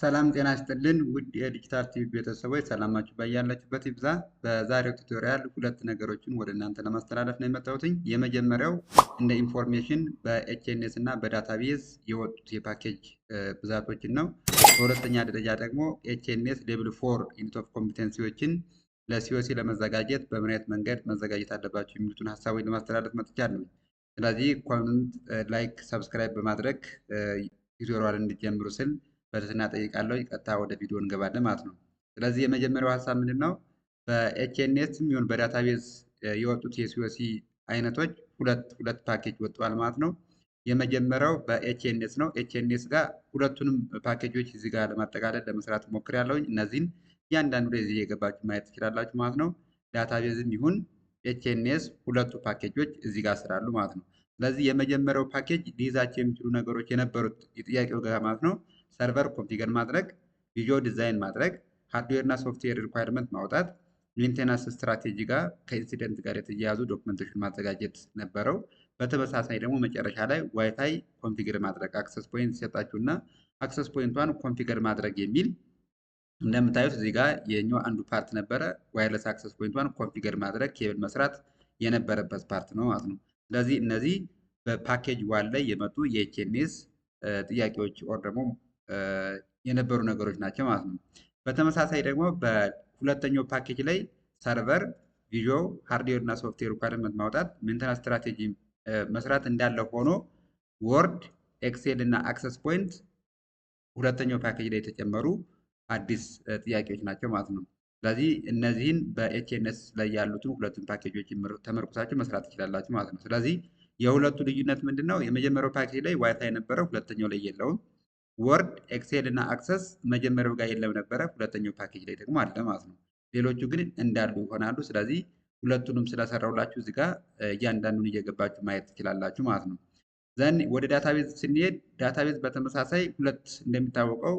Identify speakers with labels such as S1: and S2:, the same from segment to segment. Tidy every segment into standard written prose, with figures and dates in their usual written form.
S1: ሰላም ጤና ይስጥልን ውድ የዲጂታል ቲቪ ቤተሰቦች ሰላማችሁ ባያላችሁበት ይብዛ። በዛሬው ቱቶሪያል ሁለት ነገሮችን ወደ እናንተ ለማስተላለፍ ነው የመጣሁትኝ። የመጀመሪያው እንደ ኢንፎርሜሽን በኤችኤንኤስ እና በዳታቤዝ የወጡት የፓኬጅ ብዛቶችን ነው። በሁለተኛ ደረጃ ደግሞ ኤችኤንኤስ ሌቭል 4 ዩኒት ኦፍ ኮምፒተንሲዎችን ለሲኦሲ ለመዘጋጀት በምን አይነት መንገድ መዘጋጀት አለባቸው የሚሉትን ሀሳቦች ለማስተላለፍ መጥቻለሁ። ስለዚህ ኮሜንት፣ ላይክ፣ ሰብስክራይብ በማድረግ ቱቶሪያል እንዲጀምሩ ስል በትህትና ጠይቃለሁ። ቀጥታ ወደ ቪዲዮ እንገባለን ማለት ነው። ስለዚህ የመጀመሪያው ሀሳብ ምንድነው? በኤችኤንኤስ ይሁን በዳታቤዝ የወጡት የሲኦሲ አይነቶች ሁለት ፓኬጅ ወጥቷል ማለት ነው። የመጀመሪያው በኤችኤንኤስ ነው። ኤችኤንኤስ ጋር ሁለቱንም ፓኬጆች እዚህ ጋር ለማጠቃለል ለመስራት ሞክሬያለሁ። እነዚህን እያንዳንዱ ላይ እዚህ የገባችሁ ማየት ትችላላችሁ ማለት ነው። ዳታቤዝም ይሁን ኤችኤንኤስ ሁለቱ ፓኬጆች እዚህ ጋር ስላሉ ማለት ነው። ስለዚህ የመጀመሪያው ፓኬጅ ሊይዛቸው የሚችሉ ነገሮች የነበሩት የጥያቄው ጋር ማለት ነው ሰርቨር ኮንፊገር ማድረግ፣ ቪዥዋል ዲዛይን ማድረግ፣ ሃርድዌር እና ሶፍትዌር ሪኳየርመንት ማውጣት፣ ሜንቴናንስ ስትራቴጂ ጋር ከኢንሲደንት ጋር የተያያዙ ዶክመንቴሽን ማዘጋጀት ነበረው። በተመሳሳይ ደግሞ መጨረሻ ላይ ዋይፋይ ኮንፊገር ማድረግ አክሰስ ፖይንት ሲሰጣችሁና አክሰስ ፖይንቷን ኮንፊገር ማድረግ የሚል እንደምታዩት እዚህ ጋር የኛው አንዱ ፓርት ነበረ። ዋይርለስ አክሰስ ፖይንቷን ኮንፊገር ማድረግ ኬብል መስራት የነበረበት ፓርት ነው ማለት ነው። ስለዚህ እነዚህ በፓኬጅ ዋን ላይ የመጡ የኤችኤንኤስ ጥያቄዎች ኦር ደግሞ የነበሩ ነገሮች ናቸው ማለት ነው። በተመሳሳይ ደግሞ በሁለተኛው ፓኬጅ ላይ ሰርቨር፣ ቪዥዋል፣ ሃርድዌር እና ሶፍትዌር ሪኳየርመንት ማውጣት፣ ሜንቴናንስ ስትራቴጂ መስራት እንዳለ ሆኖ ወርድ፣ ኤክሴል እና አክሰስ ፖይንት ሁለተኛው ፓኬጅ ላይ የተጨመሩ አዲስ ጥያቄዎች ናቸው ማለት ነው። ስለዚህ እነዚህን በኤችኤንኤስ ላይ ያሉትን ሁለቱን ፓኬጆች ተመርኩሳችሁ መስራት ትችላላችሁ ማለት ነው። ስለዚህ የሁለቱ ልዩነት ምንድን ነው? የመጀመሪያው ፓኬጅ ላይ ዋይፋይ ነበረ፣ ሁለተኛው ላይ የለውም። ወርድ፣ ኤክሴል እና አክሰስ መጀመሪያው ጋር የለም ነበረ፣ ሁለተኛው ፓኬጅ ላይ ደግሞ አለ ማለት ነው። ሌሎቹ ግን እንዳሉ ይሆናሉ። ስለዚህ ሁለቱንም ስለሰራውላችሁ እዚህ ጋር እያንዳንዱን እየገባችሁ ማየት ትችላላችሁ ማለት ነው። ዘን ወደ ዳታቤዝ ስንሄድ ዳታቤዝ በተመሳሳይ እንደሚታወቀው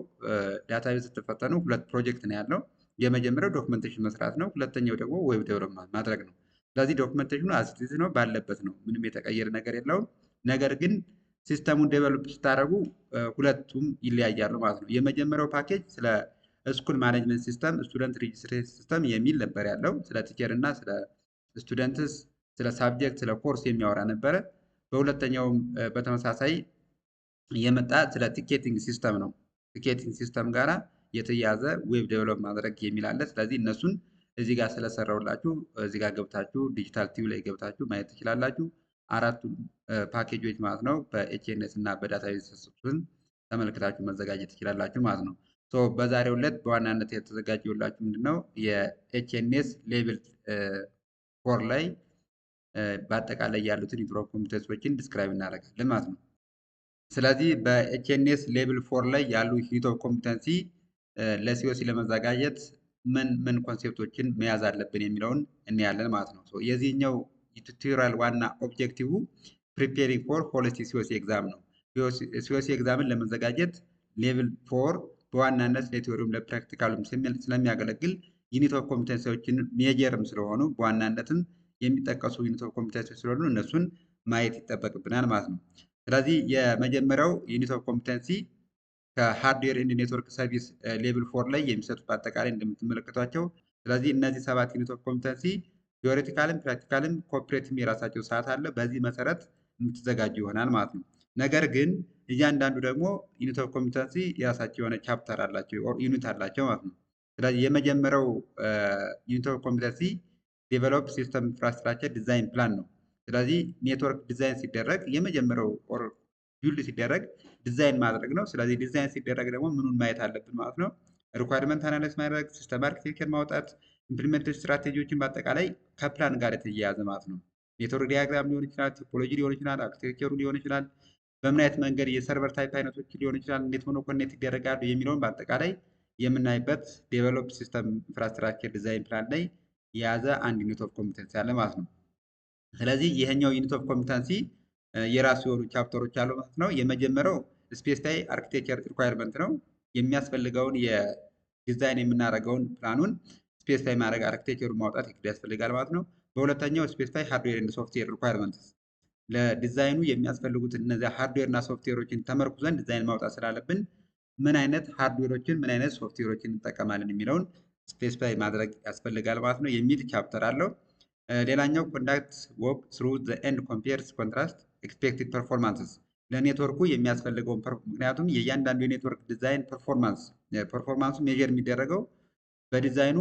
S1: ዳታቤዝ ስትፈተኑ ሁለት ፕሮጀክት ነው ያለው። የመጀመሪያው ዶክመንቴሽን መስራት ነው። ሁለተኛው ደግሞ ዌብ ዴቨሎፕመንት ማድረግ ነው። ስለዚህ ዶክመንቴሽኑ አስቲዝ ነው፣ ባለበት ነው፣ ምንም የተቀየረ ነገር የለውም። ነገር ግን ሲስተሙን ዴቨሎፕ ስታደርጉ ሁለቱም ይለያያሉ ማለት ነው። የመጀመሪያው ፓኬጅ ስለ ስኩል ማኔጅመንት ሲስተም፣ ስቱደንት ሬጅስትሬሽን ሲስተም የሚል ነበር ያለው። ስለ ቲቸር እና ስለ ስቱደንትስ፣ ስለ ሳብጀክት፣ ስለ ኮርስ የሚያወራ ነበረ። በሁለተኛውም በተመሳሳይ የመጣ ስለ ቲኬቲንግ ሲስተም ነው። ቲኬቲንግ ሲስተም ጋራ የተያያዘ ዌብ ዴቨሎፕ ማድረግ የሚል አለ። ስለዚህ እነሱን እዚህ ጋር ስለሰራውላችሁ እዚህ ጋር ገብታችሁ ዲጂታል ቲቪ ላይ ገብታችሁ ማየት ትችላላችሁ። አራቱ ፓኬጆች ማለት ነው በኤችኤንኤስ እና በዳታቤዝ ሲስተም ተመልክታችሁ መዘጋጀት ትችላላችሁ ማለት ነው። በዛሬው ዕለት በዋናነት የተዘጋጀውላችሁ ምንድነው የኤችኤንኤስ ሌቭል 4 ላይ በአጠቃላይ ያሉትን ዩኒት ኦፍ ኮምፒተንሲዎችን ዲስክራይብ እናደርጋለን ማለት ነው። ስለዚህ በኤችኤንኤስ ሌቭል 4 ላይ ያሉ ዩኒት ኦፍ ኮምፒተንሲ ለሲኦሲ ለመዘጋጀት ምን ኮንሴፕቶችን መያዝ አለብን የሚለውን እናያለን ማለት ነው። የዚህኛው ቱቶሪያል ዋና ኦብጀክቲቭ ፕሪፔሪንግ ፎር ሆሊስቲክ ሲኦሲ ኤግዛም ነው። ሲኦሲ ኤግዛምን ለመዘጋጀት ሌቭል 4 በዋናነት ለቲዎሪውም ለፕራክቲካሉም ስለሚያገለግል ዩኒት ኦፍ ኮምፒተንሲዎችን ሜጀርም ስለሆኑ በዋናነትም የሚጠቀሱ ዩኒት ኦፍ ኮምፒተንሲ ስለሆኑ እነሱን ማየት ይጠበቅብናል ማለት ነው። ስለዚህ የመጀመሪያው ዩኒት ኦፍ ኮምፒተንሲ ከሃርድዌር ኤንድ ኔትወርክ ሰርቪስ ሌቭል 4 ላይ የሚሰጡት በአጠቃላይ እንደምትመለከቷቸው። ስለዚህ እነዚህ 7 ዩኒት ኦፍ ኮምፒተንሲ ቲዎሬቲካልም ፕራክቲካልም ኮኦፕሬቲቭም የራሳቸው ሰዓት አለ። በዚህ መሰረት የምትዘጋጁ ይሆናል ማለት ነው። ነገር ግን እያንዳንዱ ደግሞ ዩኒት ኦፍ ኮምፒተንሲ የራሳቸው የሆነ ቻፕተር አላቸው ኦር ዩኒት አላቸው ማለት ነው። ስለዚህ የመጀመሪያው ዩኒት ኦፍ ኮምፒተንሲ ዴቨሎፕ ሲስተም ኢንፍራስትራክቸር ዲዛይን ፕላን ነው። ስለዚህ ኔትወርክ ዲዛይን ሲደረግ የመጀመሪያው ኦር ቢልድ ሲደረግ ዲዛይን ማድረግ ነው። ስለዚህ ዲዛይን ሲደረግ ደግሞ ምኑን ማየት አለብን ማለት ነው? ሪኳየርመንት አናላይዝ ማድረግ፣ ሲስተም አርኪቴክቸር ማውጣት፣ ኢምፕሊሜንቴሽን ስትራቴጂዎችን በአጠቃላይ ከፕላን ጋር የተያያዘ ማለት ነው። ኔትወርክ ዲያግራም ሊሆን ይችላል፣ ቶፖሎጂ ሊሆን ይችላል፣ አርኪቴክቸሩ ሊሆን ይችላል፣ በምን አይነት መንገድ የሰርቨር ታይፕ አይነቶች ሊሆን ይችላል፣ እንዴት ሆኖ ኮኔክት ይደረጋሉ የሚለውን በአጠቃላይ የምናይበት ዴቨሎፕ ሲስተም ኢንፍራስትራክቸር ዲዛይን ፕላን ላይ የያዘ አንድ ዩኒት ኦፍ ኮምፒተንሲ አለ ማለት ነው። ስለዚህ ይሄኛው ዩኒት ኦፍ ኮምፒተንሲ የራሱ የሆኑ ቻፕተሮች አሉ ማለት ነው። የመጀመሪያው ስፔሲፋይ አርኪቴክቸር ሪኳየርመንት ነው። የሚያስፈልገውን የዲዛይን የምናደርገውን ፕላኑን ስፔሲፋይ ማድረግ አርኪቴክቸሩን ማውጣት ያስፈልጋል ማለት ነው። በሁለተኛው ስፔሲፋይ ሃርድዌር ኤንድ ሶፍትዌር ሪኳየርመንትስ ለዲዛይኑ የሚያስፈልጉት እነዚያ ሃርድዌር እና ሶፍትዌሮችን ተመርኩዘን ዲዛይን ማውጣት ስላለብን ምን አይነት ሃርድዌሮችን ምን አይነት ሶፍትዌሮችን እንጠቀማለን የሚለውን ስፔሲፋይ ማድረግ ያስፈልጋል ማለት ነው የሚል ቻፕተር አለው። ሌላኛው ኮንዳክት ወክ ስሩ ዘ ኤንድ ኮምፔርስ ኮንትራስት ኤክስፔክትድ ፐርፎርማንስስ ለኔትወርኩ የሚያስፈልገውን ምክንያቱም የእያንዳንዱ የኔትወርክ ዲዛይን ፐርፎርማንሱ ሜዥር የሚደረገው በዲዛይኑ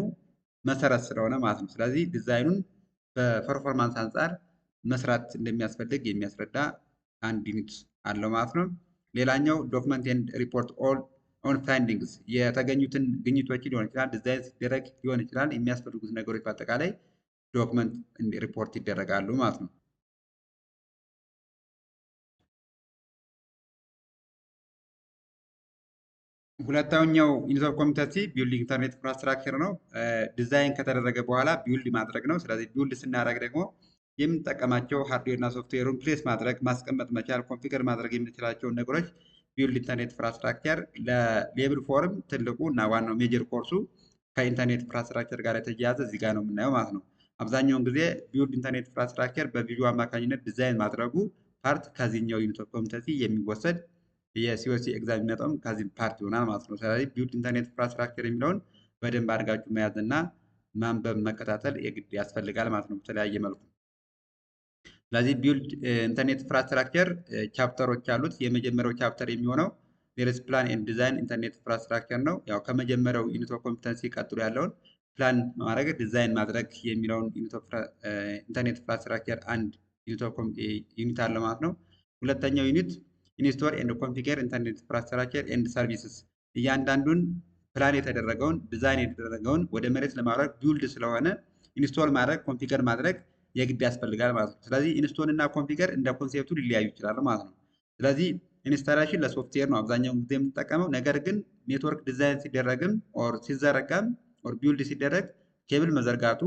S1: መሰረት ስለሆነ ማለት ነው። ስለዚህ ዲዛይኑን በፐርፎርማንስ አንጻር መስራት እንደሚያስፈልግ የሚያስረዳ አንድ ዩኒት አለው ማለት ነው። ሌላኛው ዶክመንት ኤንድ ሪፖርት ኦን ፋይንዲንግስ የተገኙትን ግኝቶች ሊሆን ይችላል፣ ዲዛይን ሲደረግ ሊሆን ይችላል። የሚያስፈልጉት ነገሮች በአጠቃላይ ዶክመንት ሪፖርት ይደረጋሉ ማለት ነው። ሁለተኛው ዩኒት ኦፍ ኮምፒተንሲ ቢልዲንግ ኢንተርኔት ኢንፍራስትራክቸር ነው። ዲዛይን ከተደረገ በኋላ ቢውልድ ማድረግ ነው። ስለዚህ ቢውልድ ስናደርግ ደግሞ የምንጠቀማቸው ሃርድዌር እና ሶፍትዌሩን ፕሌስ ማድረግ ማስቀመጥ መቻል ኮንፊገር ማድረግ የምንችላቸውን ነገሮች ቢውልድ ኢንተርኔት ኢንፍራስትራክቸር ለሌብል ፎርም ትልቁ እና ዋናው ሜጀር ኮርሱ ከኢንተርኔት ኢንፍራስትራክቸር ጋር የተያያዘ እዚህ ጋር ነው የምናየው ማለት ነው። አብዛኛውን ጊዜ ቢውልድ ኢንተርኔት ኢንፍራስትራክቸር በቪዲዮ አማካኝነት ዲዛይን ማድረጉ ፓርት ከዚህኛው ዩኒት ኦፍ ኮምፒተንሲ የሚወሰድ የሲኦሲ ኤግዛም የሚመጣውም ከዚህ ፓርት ይሆናል ማለት ነው። ስለዚህ ቢውልድ ኢንተርኔት ኢንፍራስትራክቸር የሚለውን በደንብ አድርጋችሁ መያዝ እና ማንበብ መከታተል የግድ ያስፈልጋል ማለት ነው በተለያየ መልኩ። ስለዚህ ቢውልድ ኢንተርኔት ኢንፍራስትራክቸር ቻፕተሮች አሉት። የመጀመሪያው ቻፕተር የሚሆነው ዴርስ ፕላን ኤንድ ዲዛይን ኢንተርኔት ኢንፍራስትራክቸር ነው። ያው ከመጀመሪያው ዩኒት ኦፍ ኮምፒተንሲ ቀጥሎ ያለውን ፕላን ማድረግ ዲዛይን ማድረግ የሚለውን ኢንተርኔት ኢንፍራስትራክቸር አንድ ዩኒት አለ ማለት ነው። ሁለተኛው ዩኒት ኢንስቶል ኤንድ ኮንፊገር ኢንተርኔት ኢንፍራስትራክቸር ኤንድ ሰርቪስስ እያንዳንዱን ፕላን የተደረገውን ዲዛይን የተደረገውን ወደ መሬት ለማድረግ ቢውልድ ስለሆነ ኢንስቶል ማድረግ ኮንፊገር ማድረግ የግድ ያስፈልጋል ማለት ነው። ስለዚህ ኢንስቶል እና ኮንፊገር እንደ ኮንሴፕቱ ሊለያዩ ይችላሉ ማለት ነው። ስለዚህ ኢንስታሌሽን ለሶፍትዌር ነው አብዛኛውን ጊዜ የምንጠቀመው። ነገር ግን ኔትወርክ ዲዛይን ሲደረግም ኦር ሲዘረጋም ኦር ቢውልድ ሲደረግ ኬብል መዘርጋቱ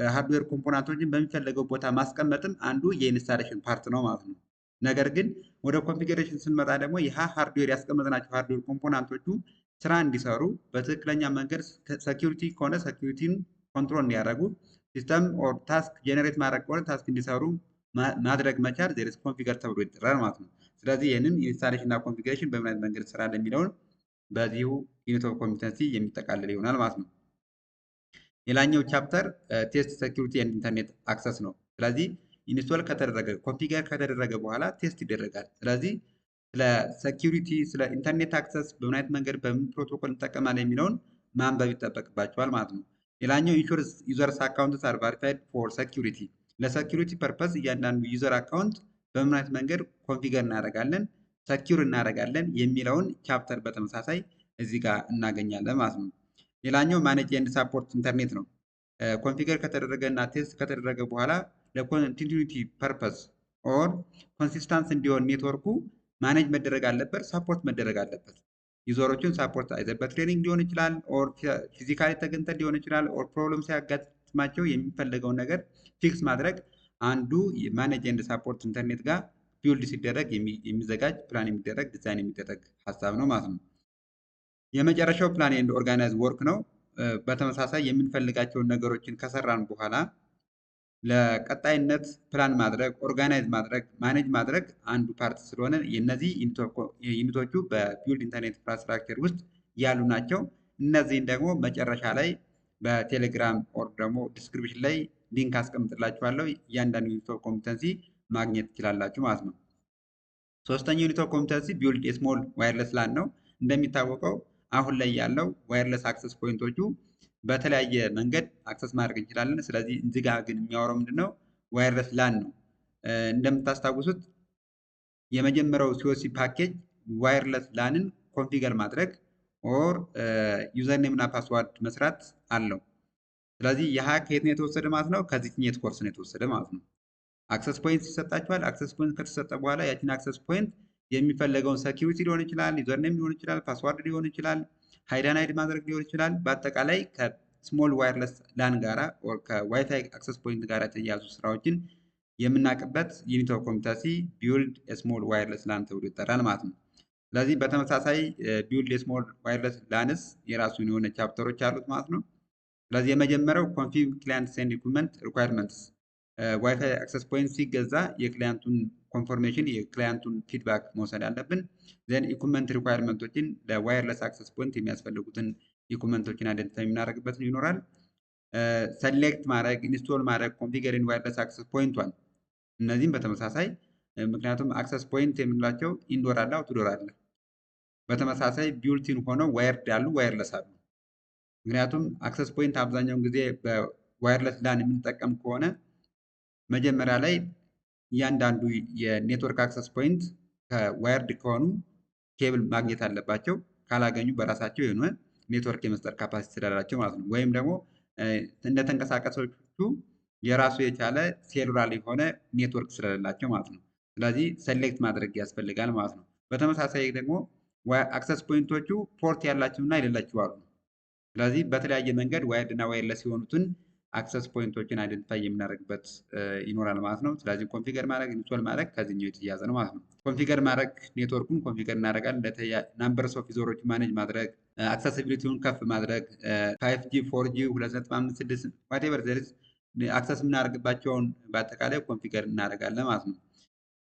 S1: ሃርድዌር ኮምፖናንቶችን በሚፈለገው ቦታ ማስቀመጥም አንዱ የኢንስታሌሽን ፓርት ነው ማለት ነው። ነገር ግን ወደ ኮንፊግሬሽን ስንመጣ ደግሞ ይህ ሃርድዌር ያስቀመጥናቸው ሃርድዌር ኮምፖናንቶቹ ስራ እንዲሰሩ በትክክለኛ መንገድ ሴኪሪቲ ከሆነ ሴኪሪቲን ኮንትሮል እንዲያደርጉ ሲስተም ኦር ታስክ ጀነሬት ማድረግ ከሆነ ታስክ እንዲሰሩ ማድረግ መቻል ዜርስ ኮንፊገር ተብሎ ይጠራል ማለት ነው። ስለዚህ ይህንን ኢንስታሌሽን እና ኮንፊግሬሽን በምን አይነት መንገድ ስራ የሚለውን በዚሁ ዩኒት ኦፍ ኮምፒተንሲ የሚጠቃልል ይሆናል ማለት ነው። ሌላኛው ቻፕተር ቴስት ሴኪሪቲ ኤንድ ኢንተርኔት አክሰስ ነው። ስለዚህ ኢንስቶል ከተደረገ ኮንፊገር ከተደረገ በኋላ ቴስት ይደረጋል። ስለዚህ ስለ ሴኪሪቲ ስለ ኢንተርኔት አክሰስ በምን አይነት መንገድ በምን ፕሮቶኮል እንጠቀማለን የሚለውን ማንበብ ይጠበቅባቸዋል ማለት ነው። ሌላኛው ኢንሹርስ ዩዘርስ አካውንትስ አር ቫሪፋይድ ፎር ሴኪሪቲ ለሴኪሪቲ ፐርፐስ እያንዳንዱ ዩዘር አካውንት በምን አይነት መንገድ ኮንፊገር እናደርጋለን ሰኪር እናደርጋለን የሚለውን ቻፕተር በተመሳሳይ እዚህ ጋር እናገኛለን ማለት ነው። ሌላኛው ማኔጅ ኤንድ ሳፖርት ኢንተርኔት ነው። ኮንፊገር ከተደረገ እና ቴስት ከተደረገ በኋላ ለኮንቲኒቲ ፐርፐስ ኦር ኮንሲስታንስ እንዲሆን ኔትወርኩ ማኔጅ መደረግ አለበት፣ ሳፖርት መደረግ አለበት። ዩዘሮችን ሳፖርት አይዘር በትሬኒንግ ሊሆን ይችላል ኦር ፊዚካሊ ተገንተን ሊሆን ይችላል ኦር ፕሮብለም ሲያጋጥማቸው የሚፈለገውን ነገር ፊክስ ማድረግ አንዱ ማኔጅ ኤንድ ሳፖርት ኢንተርኔት ጋር ቢውልድ ሲደረግ የሚዘጋጅ ፕላን የሚደረግ ዲዛይን የሚደረግ ሀሳብ ነው ማለት ነው። የመጨረሻው ፕላን ኤንድ ኦርጋናይዝ ወርክ ነው። በተመሳሳይ የምንፈልጋቸውን ነገሮችን ከሰራን በኋላ ለቀጣይነት ፕላን ማድረግ ኦርጋናይዝ ማድረግ ማኔጅ ማድረግ አንዱ ፓርት ስለሆነ የነዚህ ዩኒቶቹ በቢውልድ ኢንተርኔት ኢንፍራስትራክቸር ውስጥ ያሉ ናቸው። እነዚህን ደግሞ መጨረሻ ላይ በቴሌግራም ኦር ደግሞ ዲስክሪፕሽን ላይ ሊንክ አስቀምጥላችኋለሁ። እያንዳንዱ ዩኒት ኦፍ ኮምፒተንሲ ማግኘት ትችላላችሁ ማለት ነው። ሶስተኛው ዩኒት ኦፍ ኮምፒተንሲ ቢውልድ የስሞል ዋይርለስ ላን ነው። እንደሚታወቀው አሁን ላይ ያለው ዋይርለስ አክሰስ ፖይንቶቹ በተለያየ መንገድ አክሰስ ማድረግ እንችላለን። ስለዚህ እዚህ ጋር ግን የሚያወራው ምንድነው ዋይርለስ ላን ነው። እንደምታስታውሱት የመጀመሪያው ሲኦሲ ፓኬጅ ዋይርለስ ላንን ኮንፊገር ማድረግ ኦር ዩዘር ኔም እና ፓስዋርድ መስራት አለው። ስለዚህ ይህ ከየት ነው የተወሰደ ማለት ነው? ከዚህኛው ኮርስ ነው የተወሰደ ማለት ነው። አክሰስ ፖይንት ይሰጣችኋል። አክሰስ ፖይንት ከተሰጠ በኋላ ያችን አክሰስ ፖይንት የሚፈለገውን ሴኪሪቲ ሊሆን ይችላል፣ ዩዘር ኔም ሊሆን ይችላል፣ ፓስዋርድ ሊሆን ይችላል፣ ሃይድ ኤንድ ሃይድ ማድረግ ሊሆን ይችላል። በአጠቃላይ ከስሞል ዋይርለስ ላን ጋራ ኦር ከዋይፋይ አክሰስ ፖይንት ጋር የተያያዙ ስራዎችን የምናውቅበት ዩኒት ኦፍ ኮምፒተንሲ ቢውልድ ስሞል ዋይርለስ ላን ተብሎ ይጠራል ማለት ነው። ስለዚህ በተመሳሳይ ቢውልድ ስሞል ዋይርለስ ላንስ የራሱን የሆነ ቻፕተሮች አሉት ማለት ነው። ስለዚህ የመጀመሪያው ኮንፊግ ክላይንትስ ኤንድ ኢኩዊፕመንት ሪኳየርመንትስ ዋይፋይ አክሰስ ፖይንት ሲገዛ የክላያንቱን ኮንፎርሜሽን የክላያንቱን ፊድባክ መውሰድ አለብን። ዘን ኢኩመንት ሪኳየርመንቶችን ለዋየርለስ አክሰስ ፖይንት የሚያስፈልጉትን ኢኩመንቶችን አይደንቲፋይ የምናደርግበት ይኖራል። ሰሌክት ማድረግ፣ ኢንስቶል ማድረግ፣ ኮንፊገሪንግ ዋየርለስ አክሰስ ፖይንቷን እነዚህም በተመሳሳይ ምክንያቱም አክሰስ ፖይንት የምንላቸው ኢንዶር አለ፣ አውትዶር አለ። በተመሳሳይ ቢውልቲን ሆነው ዋየርድ አሉ፣ ዋየርለስ አሉ። ምክንያቱም አክሰስ ፖይንት አብዛኛውን ጊዜ በዋየርለስ ላን የምንጠቀም ከሆነ መጀመሪያ ላይ እያንዳንዱ የኔትወርክ አክሰስ ፖይንት ከዋየርድ ከሆኑ ኬብል ማግኘት አለባቸው። ካላገኙ በራሳቸው የሆነ ኔትወርክ የመስጠት ካፓሲቲ ስላላቸው ማለት ነው። ወይም ደግሞ እንደ ተንቀሳቃሾቹ የራሱ የቻለ ሴሉላር የሆነ ኔትወርክ ስለሌላቸው ማለት ነው። ስለዚህ ሰሌክት ማድረግ ያስፈልጋል ማለት ነው። በተመሳሳይ ደግሞ አክሰስ ፖይንቶቹ ፖርት ያላቸው እና የሌላቸው አሉ። ስለዚህ በተለያየ መንገድ ዋይርድ እና ዋይርለስ የሆኑትን አክሰስ ፖይንቶችን አይደንቲፋይ የምናደርግበት ይኖራል ማለት ነው። ስለዚህ ኮንፊገር ማድረግ ኢንስቶል ማድረግ ከዚህኛው የተያዘ ነው ማለት ነው። ኮንፊገር ማድረግ ኔትወርኩን ኮንፊገር እናደርጋለን። ናምበርስ ኦፍ ዩዘሮች ማኔጅ ማድረግ፣ አክሰሲቢሊቲውን ከፍ ማድረግ 5G 4G 2.56 ዋቴቨር ዘርስ አክሰስ የምናደርግባቸውን በአጠቃላይ ኮንፊገር እናደርጋለን ማለት ነው።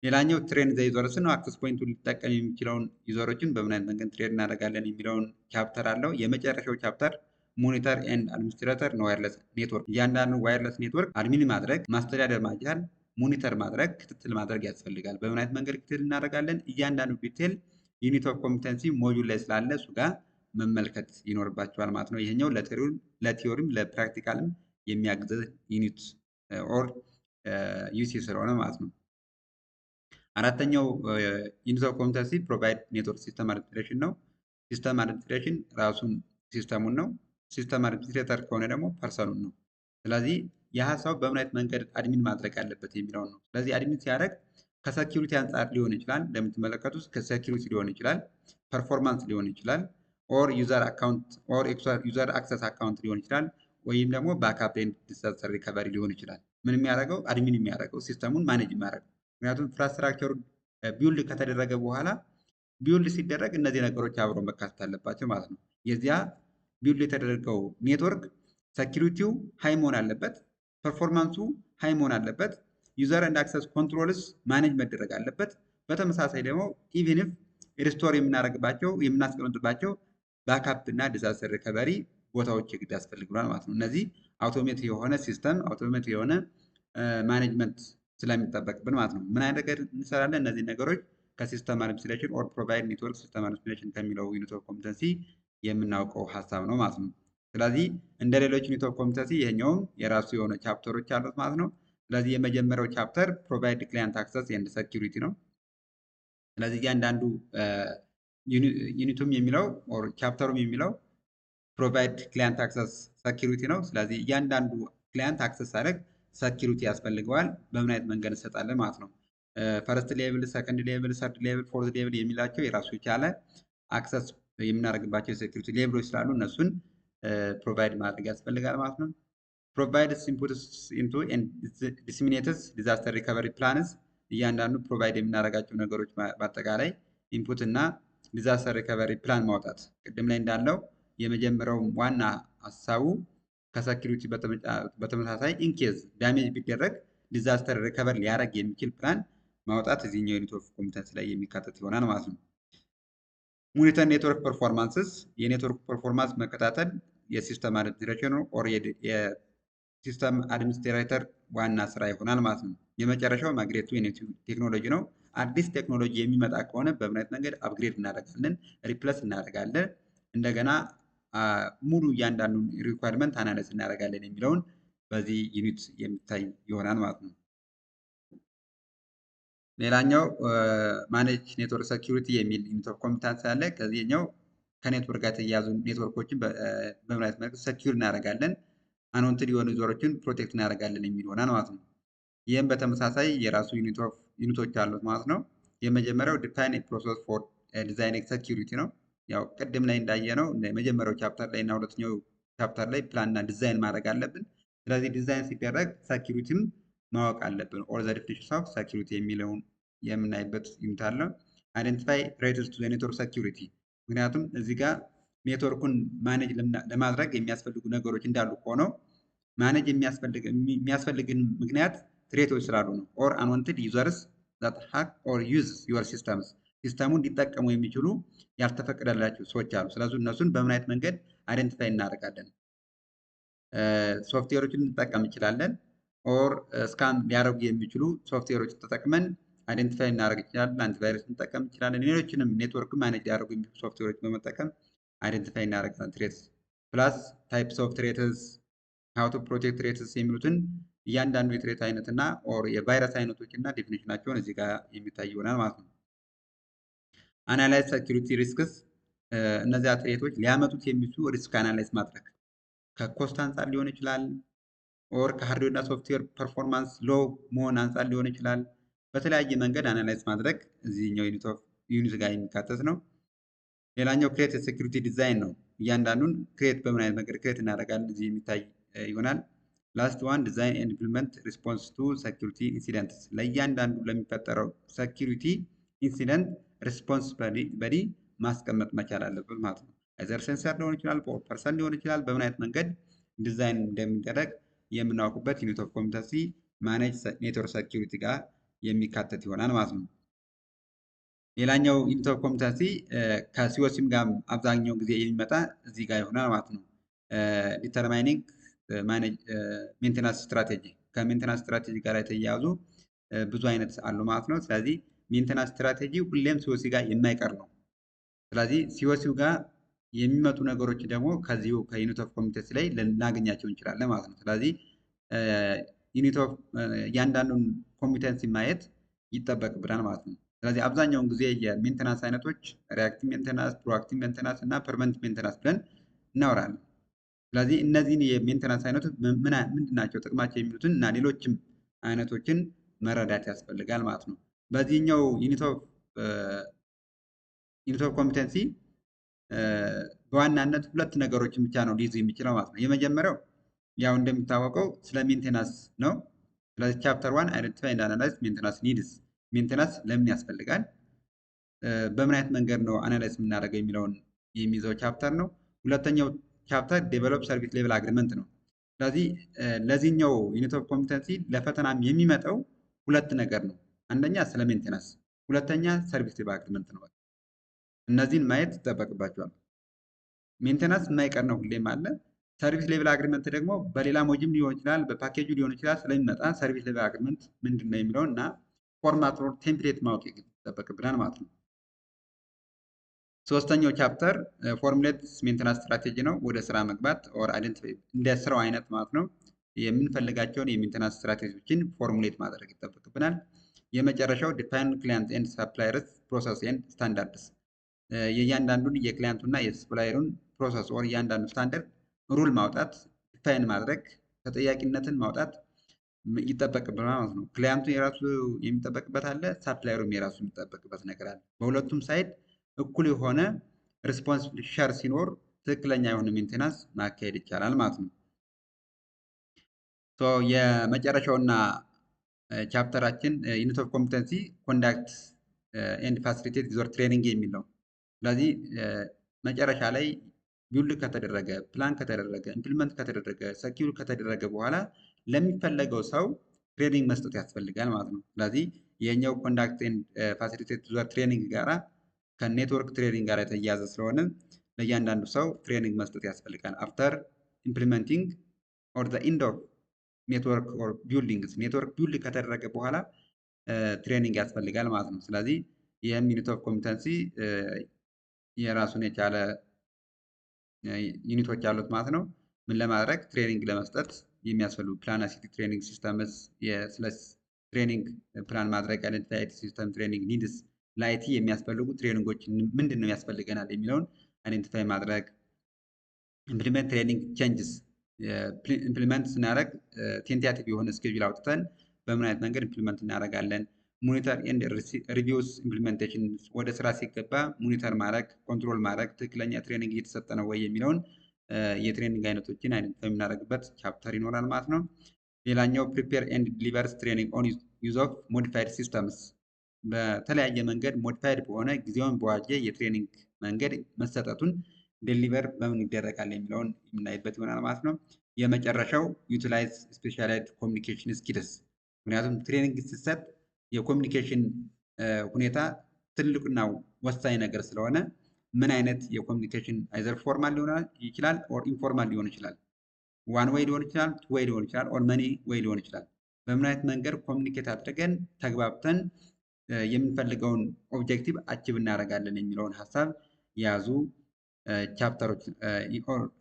S1: ሌላኛው ትሬን ዘ ዩዘርስ ነው። አክሰስ ፖይንቱን ሊጠቀም የሚችለውን ዩዘሮችን በምን አይነት መንገድ ትሬን እናደርጋለን የሚለውን ቻፕተር አለው። የመጨረሻው ቻፕተር ሞኒተር ኤንድ አድሚኒስትሬተር ነው። ዋየርለስ ኔትወርክ እያንዳንዱ ዋየርለስ ኔትወርክ አድሚን ማድረግ፣ ማስተዳደር ማቻል፣ ሞኒተር ማድረግ፣ ክትትል ማድረግ ያስፈልጋል። በምን አይነት መንገድ ክትትል እናደርጋለን? እያንዳንዱ ዲቴል ዩኒት ኦፍ ኮምፒተንሲ ሞጁል ላይ ስላለ እሱ ጋር መመልከት ይኖርባቸዋል ማለት ነው። ይሄኛው ለቲዮሪም ለፕራክቲካልም የሚያግዝ ዩኒት ኦር ዩሲ ስለሆነ ማለት ነው። አራተኛው ዩኒት ኦፍ ኮምፒተንሲ ፕሮቫይድ ኔትወርክ ሲስተም አድሚኒስትሬሽን ነው። ሲስተም አድሚኒስትሬሽን ራሱን ሲስተሙን ነው። ሲስተም አድሚኒስትሬተር ከሆነ ደግሞ ፐርሰኑን ነው። ስለዚህ የሀሳቡ በምን አይነት መንገድ አድሚን ማድረግ አለበት የሚለውን ነው። ስለዚህ አድሚን ሲያደርግ ከሴኪሪቲ አንጻር ሊሆን ይችላል። እንደምትመለከቱት ከሴኪሪቲ ሊሆን ይችላል፣ ፐርፎርማንስ ሊሆን ይችላል፣ ኦር ዩዘር አካውንት ኦር ዩዘር አክሰስ አካውንት ሊሆን ይችላል፣ ወይም ደግሞ ባክአፕ ኤንድ ዲዛስተር ሪከቨሪ ሊሆን ይችላል። ምን የሚያደርገው አድሚን የሚያደርገው ሲስተሙን ማኔጅ የሚያደርገው። ምክንያቱም ኢንፍራስትራክቸሩ ቢውልድ ከተደረገ በኋላ ቢውልድ ሲደረግ እነዚህ ነገሮች አብረው መካተት አለባቸው ማለት ነው። የዚያ ቢውልድ የተደረገው ኔትወርክ ሴኪሪቲው ሃይ መሆን አለበት፣ ፐርፎርማንሱ ሃይ መሆን አለበት፣ ዩዘር ኤንድ አክሰስ ኮንትሮልስ ማኔጅ መደረግ አለበት። በተመሳሳይ ደግሞ ኢቭን ኢፍ ሪስቶር የምናደርግባቸው የምናስቀምጥባቸው ባክአፕ እና ዲዛስተር ሪከቨሪ ቦታዎች የግድ ያስፈልጉናል ማለት ነው። እነዚህ አውቶሜት የሆነ ሲስተም አውቶሜት የሆነ ማኔጅመንት ስለሚጠበቅብን ማለት ነው። ምን አይነት ነገር እንሰራለን? እነዚህ ነገሮች ከሲስተም አድሚኒስትሬሽን ኦር ፕሮቫይድ ኔትወርክ ሲስተም አድሚኒስትሬሽን ከሚለው ዩኒት ኦፍ ኮምፒተንሲ የምናውቀው ሀሳብ ነው ማለት ነው። ስለዚህ እንደ ሌሎች ዩኒት ኦፍ ኮምፒተንሲ ይሄኛውም የራሱ የሆነ ቻፕተሮች አሉት ማለት ነው። ስለዚህ የመጀመሪያው ቻፕተር ፕሮቫይድ ክላይንት አክሰስ ኤንድ ሴኪሪቲ ነው። ስለዚህ እያንዳንዱ ዩኒቱም የሚለው ኦር ቻፕተሩም የሚለው ፕሮቫይድ ክላይንት አክሰስ ሴኪሪቲ ነው። ስለዚህ እያንዳንዱ ክላይንት አክሰስ አደረግ ሴኪሪቲ ያስፈልገዋል። በምን አይነት መንገድ እንሰጣለን ማለት ነው። ፈርስት ሌቭል፣ ሰከንድ ሌቭል፣ ሰርድ ሌቭል፣ ፎርዝ ሌቭል የሚላቸው የራሱ የቻለ አክሰስ የምናደርግባቸው የሴኪሪቲ ሌቭሎች ስላሉ እነሱን ፕሮቫይድ ማድረግ ያስፈልጋል ማለት ነው። ፕሮቫይድስ ኢንፑትስ ኢንቱ ዲስሚኔትስ ዲዛስተር ሪከቨሪ ፕላንስ እያንዳንዱ ፕሮቫይድ የምናደርጋቸው ነገሮች በአጠቃላይ ኢንፑት እና ዲዛስተር ሪከቨሪ ፕላን ማውጣት ቅድም ላይ እንዳለው የመጀመሪያው ዋና ሀሳቡ ከሴኪሪቲ በተመሳሳይ ኢንኬዝ ዳሜጅ ቢደረግ ዲዛስተር ሪከቨር ሊያደርግ የሚችል ፕላን ማውጣት እዚህኛው ዩኒት ኦፍ ኮምፒተንስ ላይ የሚካተት ይሆናል ማለት ነው። ሞኒተር ኔትወርክ ፐርፎርማንስስ የኔትወርክ ፐርፎርማንስ መከታተል የሲስተም አድሚኒስትሬሽን ኦር የሲስተም አድሚኒስትሬተር ዋና ስራ ይሆናል ማለት ነው። የመጨረሻው ማግሬት ቱ ቴክኖሎጂ ነው። አዲስ ቴክኖሎጂ የሚመጣ ከሆነ በምን አይነት መንገድ አፕግሬድ እናደርጋለን፣ ሪፕለስ እናደርጋለን፣ እንደገና ሙሉ እያንዳንዱን ሪኳርመንት አናላይዝ እናደርጋለን የሚለውን በዚህ ዩኒት የሚታይ ይሆናል ማለት ነው። ሌላኛው ማኔጅ ኔትወርክ ሴኪሪቲ የሚል ዩኒት ኦፍ ኮምፒተንስ አለ። ከዚህኛው ከኔትወርክ ጋር የተያያዙ ኔትወርኮችን በምን አይነት መልኩ ሴኪዩር እናደርጋለን፣ አንዋንትድ የሆኑ ዩዘሮችን ፕሮቴክት እናደርጋለን የሚል ይሆናል ማለት ነው። ይህም በተመሳሳይ የራሱ ዩኒቶች አሉት ማለት ነው። የመጀመሪያው ዲፋይን ፕሮሰስ ፎር ዲዛይኒንግ ሴኪሪቲ ነው። ያው ቅድም ላይ እንዳየነው የመጀመሪያው ቻፕተር ላይ እና ሁለተኛው ቻፕተር ላይ ፕላን እና ዲዛይን ማድረግ አለብን። ስለዚህ ዲዛይን ሲደረግ ሴኪሪቲም ማወቅ አለብን። ኦር ዘ ዲፊኒሽን ኦፍ ሴኪሪቲ የሚለውን የምናይበት ዩኒት አለ። አይደንቲፋይ ሬትስ ቱ ኔትወርክ ሴኪሪቲ ምክንያቱም እዚህ ጋር ኔትወርኩን ማኔጅ ለማድረግ የሚያስፈልጉ ነገሮች እንዳሉ ሆነው ማኔጅ የሚያስፈልግን ምክንያት ትሬቶች ስላሉ ነው። ኦር አንዋንትድ ዩዘርስ ዛት ሃክ ኦር ዩዝ ዩር ሲስተምስ ሲስተሙን ሊጠቀሙ የሚችሉ ያልተፈቀደላቸው ሰዎች አሉ። ስለዚህ እነሱን በምን አይነት መንገድ አይደንቲፋይ እናደርጋለን? ሶፍትዌሮችን ልንጠቀም እንችላለን። ኦር ስካን ሊያደርጉ የሚችሉ ሶፍትዌሮችን ተጠቅመን አይደንቲፋይ እናደርግ እንችላለን። አንቲቫይረስ ልንጠቀም እንችላለን። ሌሎችንም ኔትወርክ ማኔጅ ሊያደርጉ የሚችሉ ሶፍትዌሮች በመጠቀም አይደንቲፋይ እናደርጋለን። ትሬትስ ፕላስ ታይፕስ ኦፍ ትሬትስ፣ ሃው ቱ ፕሮቴክት ትሬትስ የሚሉትን እያንዳንዱ የትሬት አይነት እና ኦር የቫይረስ አይነቶች እና ዴፊኒሽናቸውን እዚህ ጋር የሚታይ ይሆናል ማለት ነው። አናላይዝ ሴኩሪቲ ሪስክስ፣ እነዚያ ትሬቶች ሊያመጡት የሚችሉ ሪስክ አናላይዝ ማድረግ ከኮስት አንጻር ሊሆን ይችላል። ኦር ከሃርድዌር እና ሶፍትዌር ፐርፎርማንስ ሎ መሆን አንጻር ሊሆን ይችላል። በተለያየ መንገድ አናላይዝ ማድረግ እዚህኛው ዩኒት ጋር የሚካተት ነው። ሌላኛው ክሬት ሴኩሪቲ ዲዛይን ነው። እያንዳንዱን ክሬት በምን አይነት መንገድ ክሬት እናደርጋለን እዚህ የሚታይ ይሆናል። ላስት ዋን ዲዛይን ኤንድ ኢምፕሊመንት ሪስፖንስ ቱ ሴኩሪቲ ኢንሲደንትስ፣ ለእያንዳንዱ ለሚፈጠረው ሴኩሪቲ ኢንሲደንት ሪስፖንስ በዲ ማስቀመጥ መቻል አለበት ማለት ነው። አይዘር ሴንሰር ሊሆን ይችላል፣ ፐርሰን ሊሆን ይችላል። በምን አይነት መንገድ ዲዛይን እንደሚደረግ የምናውቁበት ዩኒት ኦፍ ኮምፒተንሲ ማኔጅ ኔትወርክ ሴኩሪቲ ጋር የሚካተት ይሆናል ማለት ነው። ሌላኛው ዩኒት ኦፍ ኮምፒተንሲ ከሲኦሲም ጋር አብዛኛው ጊዜ የሚመጣ እዚህ ጋር ይሆናል ማለት ነው። ዲተርማይኒንግ ሜንቴናንስ ስትራቴጂ፣ ከሜንቴናንስ ስትራቴጂ ጋር የተያያዙ ብዙ አይነት አሉ ማለት ነው። ስለዚህ ሜንቴናንስ ስትራቴጂ ሁሌም ሲኦሲ ጋር የማይቀር ነው። ስለዚህ ሲኦሲው ጋር የሚመጡ ነገሮች ደግሞ ከዚሁ ከዩኒት ኦፍ ኮምፒተንሲ ላይ ልናገኛቸው እንችላለን ማለት ነው። ስለዚህ ዩኒት ኦፍ እያንዳንዱን ኮምፒተንሲ ማየት ይጠበቅብናል ማለት ነው። ስለዚህ አብዛኛውን ጊዜ የሜንቴናንስ አይነቶች ሪአክቲቭ ሜንቴናንስ፣ ፕሮአክቲቭ ሜንቴናንስ እና ፐርመነንት ሜንቴናንስ ብለን እናወራለን። ስለዚህ እነዚህን የሜንቴናንስ አይነቶች ምንድን ናቸው ጥቅማቸው የሚሉትን እና ሌሎችም አይነቶችን መረዳት ያስፈልጋል ማለት ነው። በዚህኛው ዩኒት ኦፍ ኮምፒተንሲ በዋናነት ሁለት ነገሮችን ብቻ ነው ሊይዝ የሚችለው ማለት ነው። የመጀመሪያው ያው እንደሚታወቀው ስለ ሜንቴናንስ ነው። ስለዚህ ቻፕተር 1 አይደንቲፋይ ኤንድ አናላይዝ ሜንቴናንስ ኒድስ፣ ሜንቴናንስ ለምን ያስፈልጋል፣ በምን አይነት መንገድ ነው አናላይዝ የምናደርገው የሚለውን የሚይዘው ቻፕተር ነው። ሁለተኛው ቻፕተር ዴቨሎፕ ሰርቪስ ሌቭል አግሪመንት ነው። ስለዚህ ለዚህኛው ዩኒት ኦፍ ኮምፒተንሲ ለፈተናም የሚመጣው ሁለት ነገር ነው። አንደኛ ስለ ሜንቴናንስ፣ ሁለተኛ ሰርቪስ ሌቭል አግሪመንት ነው። እነዚህን ማየት ይጠበቅባቸዋል። ሜንቴናንስ የማይቀር ነው፣ ሁሌም አለ። ሰርቪስ ሌቭል አግሪመንት ደግሞ በሌላ ሞጅም ሊሆን ይችላል፣ በፓኬጁ ሊሆን ይችላል። ስለሚመጣ ሰርቪስ ሌቭል አግሪመንት ምንድን ነው የሚለው እና ፎርማት ቴምፕሌት ማወቅ ይጠበቅብናል ማለት ነው። ሶስተኛው ቻፕተር ፎርሙሌት ሜንቴናንስ ስትራቴጂ ነው። ወደ ስራ መግባት ኦር አይደንቲፋይ እንደ ስራው አይነት ማለት ነው የምንፈልጋቸውን የሜንቴናንስ ስትራቴጂዎችን ፎርሙሌት ማድረግ ይጠበቅብናል። የመጨረሻው ዲፋይን ክላይንት ኤንድ ሰፕላየርስ ፕሮሰስ ኤንድ ስታንዳርድስ፣ የእያንዳንዱን የክላይንቱና የሰፕላየሩን ፕሮሰስ ኦር እያንዳንዱ ስታንዳርድ ሩል ማውጣት፣ ዲፋይን ማድረግ፣ ተጠያቂነትን ማውጣት ይጠበቅብናል ማለት ነው። ክላይንቱ የራሱ የሚጠበቅበት አለ፣ ሰፕላየሩም የራሱ የሚጠበቅበት ነገር አለ። በሁለቱም ሳይድ እኩል የሆነ ሪስፖንሲብል ሸር ሲኖር ትክክለኛ የሆነ ሜንቴናንስ ማካሄድ ይቻላል ማለት ነው። የመጨረሻውና ቻፕተራችን ዩኒት ኦፍ ኮምፒተንሲ ኮንዳክት ኤንድ ፋሲሊቴት ዩዘር ትሬኒንግ የሚል ነው። ስለዚህ መጨረሻ ላይ ቢውልድ ከተደረገ፣ ፕላን ከተደረገ፣ ኢምፕሊመንት ከተደረገ፣ ሰኪውር ከተደረገ በኋላ ለሚፈለገው ሰው ትሬኒንግ መስጠት ያስፈልጋል ማለት ነው። ስለዚህ የኛው ኮንዳክት ኤንድ ፋሲሊቴት ዩዘር ትሬኒንግ ጋራ ከኔትወርክ ትሬኒንግ ጋር የተያያዘ ስለሆነ ለእያንዳንዱ ሰው ትሬኒንግ መስጠት ያስፈልጋል። አፍተር ኢምፕሊመንቲንግ ኦር ዘ ኢንድ ኦፍ ኔትወርክ ኦር ቢልዲንግስ፣ ኔትወርክ ቢልድ ከተደረገ በኋላ ትሬኒንግ ያስፈልጋል ማለት ነው። ስለዚህ ይህም ዩኒት ኦፍ ኮምፒተንሲ የራሱን የቻለ ዩኒቶች አሉት ማለት ነው። ምን ለማድረግ ትሬኒንግ ለመስጠት የሚያስፈልጉ ፕላን አሲቲ ትሬኒንግ ሲስተምስ፣ ስለ ትሬኒንግ ፕላን ማድረግ፣ አይደንቲፋይድ ሲስተም ትሬኒንግ ኒድስ፣ ለአይቲ የሚያስፈልጉ ትሬኒንጎች ምንድን ነው ያስፈልገናል የሚለውን አይደንቲፋይ ማድረግ፣ ኢምፕሊመንት ትሬኒንግ ቼንጅስ፣ ኢምፕሊመንት ስናደርግ ቴንታቲቭ የሆነ ስኬጁል አውጥተን በምን አይነት መንገድ ኢምፕሊመንት እናደርጋለን፣ ሞኒተር ኤንድ ሪቪውስ ኢምፕሊሜንቴሽን፣ ወደ ስራ ሲገባ ሞኒተር ማድረግ፣ ኮንትሮል ማድረግ፣ ትክክለኛ ትሬኒንግ እየተሰጠ ነው ወይ የሚለውን የትሬኒንግ አይነቶችን አይደንቲፋይ የምናደርግበት ቻፕተር ይኖራል ማለት ነው። ሌላኛው ፕሪፔር ኤንድ ዲሊቨርስ ትሬኒንግ ኦን ዩዝ ኦፍ ሞዲፋይድ ሲስተምስ፣ በተለያየ መንገድ ሞዲፋይድ በሆነ ጊዜውን በዋጀ የትሬኒንግ መንገድ መሰጠቱን ዴሊቨር በምን ይደረጋል የሚለውን የምናይበት ይሆናል ማለት ነው። የመጨረሻው ዩቲላይዝ ስፔሻላይዝድ ኮሚኒኬሽን ስኪልስ፣ ምክንያቱም ትሬኒንግ ሲሰጥ የኮሚኒኬሽን ሁኔታ ትልቁና ወሳኝ ነገር ስለሆነ ምን አይነት የኮሚኒኬሽን አይዘር ፎርማል ሊሆን ይችላል ኦር ኢንፎርማል ሊሆን ይችላል። ዋን ዌይ ሊሆን ይችላል፣ ቱ ዌይ ሊሆን ይችላል፣ ኦር መኒ ዌይ ሊሆን ይችላል። በምን አይነት መንገድ ኮሚኒኬት አድርገን ተግባብተን የምንፈልገውን ኦብጀክቲቭ አቺቭ እናደርጋለን የሚለውን ሀሳብ የያዙ ቻፕተሮች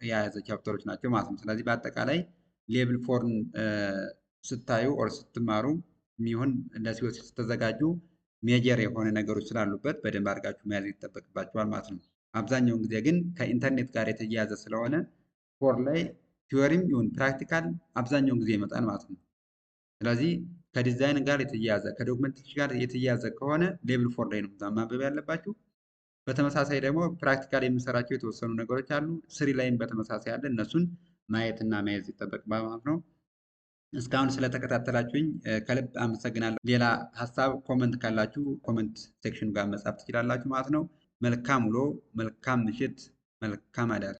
S1: የያዘ ቻፕተሮች ናቸው ማለት ነው። ስለዚህ በአጠቃላይ ሌቭል ፎርን ስታዩ ኦር ስትማሩ የሚሆን ለሲኦሲ ስትዘጋጁ ሜጀር የሆነ ነገሮች ስላሉበት በደንብ አድርጋችሁ መያዝ ይጠበቅባችኋል ማለት ነው። አብዛኛውን ጊዜ ግን ከኢንተርኔት ጋር የተያያዘ ስለሆነ ፎር ላይ ቲዮሪም ይሁን ፕራክቲካል አብዛኛውን ጊዜ ይመጣል ማለት ነው። ስለዚህ ከዲዛይን ጋር የተያያዘ ከዶክመንቴሽን ጋር የተያያዘ ከሆነ ሌቭል ፎር ላይ ነው ማንበብ ያለባችሁ። በተመሳሳይ ደግሞ ፕራክቲካል የምንሰራቸው የተወሰኑ ነገሮች አሉ። ስሪ ላይም በተመሳሳይ አለ። እነሱን ማየትና መያዝ ይጠበቅባል ማለት ነው። እስካሁን ስለተከታተላችሁኝ ከልብ አመሰግናለሁ። ሌላ ሀሳብ ኮመንት ካላችሁ ኮመንት ሴክሽን ጋር መጻፍ ትችላላችሁ ማለት ነው። መልካም ውሎ፣ መልካም ምሽት፣ መልካም አዳር።